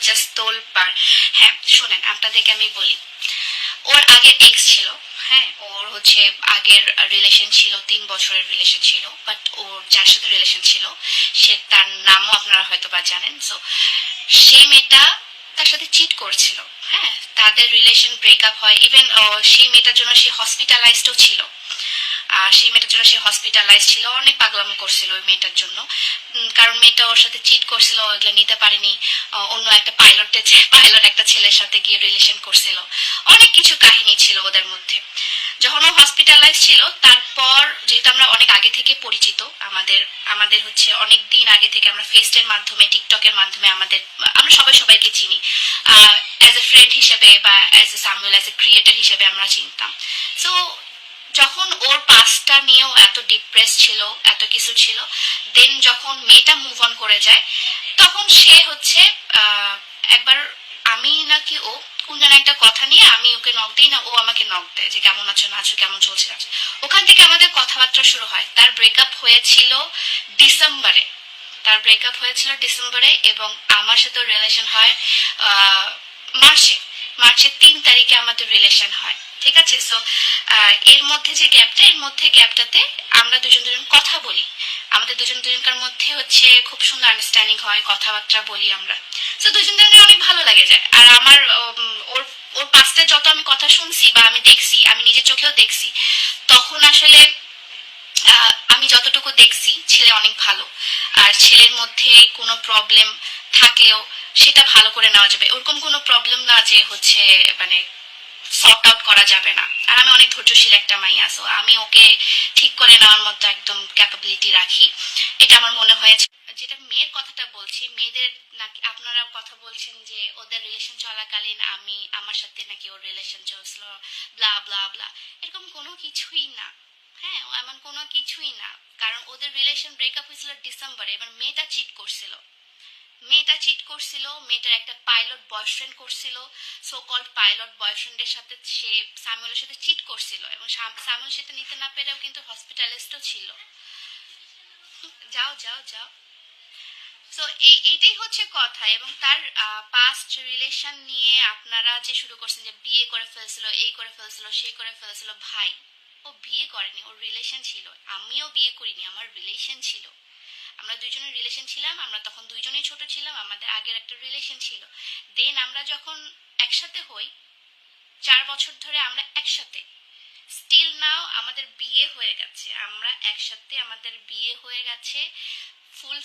Just তোলপাড়। হ্যাঁ শোনেন, আপনাদেরকে আমি বলি, ওর আগের এক্স ছিল। হ্যাঁ, ওর হচ্ছে আগের রিলেশন ছিল, 3 বছরের রিলেশন ছিল, বাট ওর যার সাথে রিলেশন ছিল সে, তার নামও আপনারা হয়তো বা জানেন। সো সেই মেয়েটা তার সাথে চিট করছিল। হ্যাঁ, তাদের রিলেশন ব্রেকআপ হয়। ইভেন সেই মেয়েটার জন্য সে হসপিটালাইজডও ছিল। সেই মেয়েটার জন্য সে হসপিটালাইজ ছিল, অনেক পাগলামো করছিল ওই মেয়েটার জন্য। কারণ মেয়েটা ওর সাথে চিট করছিল, ওগুলো নিতে পারেনি। অন্য একটা পাইলট একটা ছেলের সাথে গিয়ে রিলেশন করছিল। অনেক কিছু কাহিনী ছিল ওদের মধ্যে। যখন ও হসপিটালাইজ ছিল, তারপর যেহেতু আমরা অনেক আগে থেকে পরিচিত, আমাদের আমাদের হচ্ছে অনেক দিন আগে থেকে আমরা ফেসটের মাধ্যমে, টিকটকের মাধ্যমে আমরা সবাই সবাইকে চিনি। অ্যাজ এ ফ্রেন্ড হিসেবে বা as a Samuel, as a creator হিসেবে আমরা চিনতাম। সো যখন ওর পাস্টটা নিয়েও এত ডিপ্রেস ছিল, এত কিছু ছিল, দেন যখন মেয়েটা মুভ অন করে যায়, তখন সে হচ্ছে একবার, আমি নাকি ও কোন যেন একটা কথা নিয়ে আমি ওকে নক দিই, না ও আমাকে নক দেয় যে কেমন আছো, না আছো, কেমন চলছে না। ওখান থেকে আমাদের কথাবার্তা শুরু হয়। তার ব্রেকআপ হয়েছিল ডিসেম্বরে। এবং আমার সাথে রিলেশন হয় মার্চে। মার্চের 3 তারিখে আমাদের রিলেশন হয়। ঠিক আছে। সো এর মধ্যে যে গ্যাপটা, এর মধ্যে গ্যাপটাতে আমরা দুজন কথা বলি। আমাদের দুজনকার মধ্যে হচ্ছে খুব সুন্দর আন্ডারস্ট্যান্ডিং হয়, কথাবার্তা বলি আমরা। তো দুজনের অনেক ভালো লাগে যায়। আর আমার ওর ওর পাস্টে যত আমি কথা শুনছি বা আমি দেখছি, আমি নিজের চোখেও দেখছি, তখন আসলে আমি যতটুকু দেখছি ছেলে অনেক ভালো। আর ছেলের মধ্যে কোনো প্রবলেম থাকলেও সেটা ভালো করে নেওয়া যাবে। ওরকম কোনো প্রবলেম না যে হচ্ছে মানে সর্ট আউট করা যাবে না। আর আমি অনেক ধৈর্যশীল একটা মাইয়া, সো আমি ওকে ঠিক করে নেওয়ার মতো একদম ক্যাপাবিলিটি রাখি, এটা আমার মনে হয়েছে। যেটা মেয়ের কথাটা বলছি, মেয়েদের নাকি আপনারা কথা বলছেন যে ওদের রিলেশন চলাকালীন আমার সাথে নাকি ওর রিলেশন চলছিল, ব্লা ব্লা ব্লা। এরকম কোনো কিছুই না। হ্যাঁ, এমন কোনো কিছুই না। কারণ ওদের রিলেশন ব্রেকআপ হয়েছিল ডিসেম্বরে। এবার মেয়েটার একটা পাইলট বয়ফ্রেন্ড করছিল। সো কল্ড পাইলট বয়ফ্রেন্ডের সাথে সে সামুয়েলের সাথে চিট করছিল, এবং সামুয়েল সেটা নিতে না পেরেও কিন্তু হসপিটালিস্টও ছিল। যাও যাও যাও। সো এইটাই হচ্ছে কথা। এবং তার পাস্ট রিলেশন নিয়ে আপনারা যে শুরু করছেন যে বিয়ে করে ফেলছিল, এই করে ফেলছিল, সেই করে ফেলছিল, ভাই ও বিয়ে করেনি, ওর রিলেশন ছিল। আমিও বিয়ে করিনি, আমার রিলেশন ছিল। আমরা দুইজনের রিলেশন ছিলাম, আমরা তখন দুইজনেই ছোট ছিলাম, আমাদের আগের একটা রিলেশন ছিল। দেন আমরা যখন একসাথে হই, 4 বছর ধরে আমরা একসাথে, স্টিল নাও আমাদের বিয়ে হয়ে গেছে। আমরা একসাথে, আমাদের বিয়ে হয়ে গেছে। ফুল